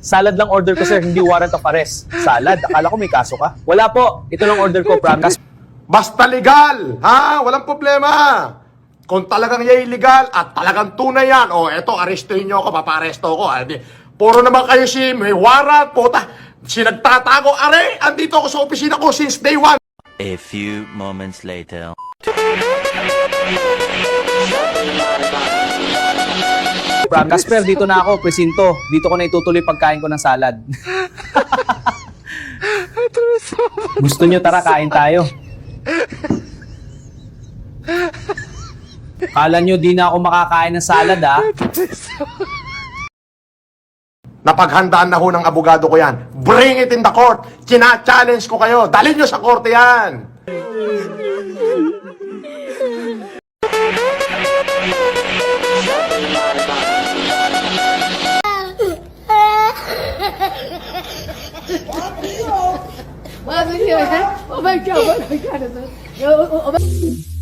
Salad lang order ko, sir. Hindi warrant of arrest. Salad? Akala ko may kaso ka. Wala po. Ito lang order ko, promise. Basta legal, ha? Walang problema. Kung talagang yan illegal at talagang tunay yan, eto, arestuhin nyo ako, paparesto ko. Puro naman kayo may warrant, puta. Nagtatago, andito ako sa opisina ko since day one. A few moments later. Casper, dito na ako, presinto. Dito ko na itutuloy pagkain ko ng salad. Gusto nyo, tara, kain tayo. Kala nyo di na ako makakain ng salad, ha? Napaghandaan na ho ng abogado ko yan. Bring it in the court. China-challenge ko kayo. Dalhin nyo sa korte yan. Oh my God! Oh my God! Oh my God!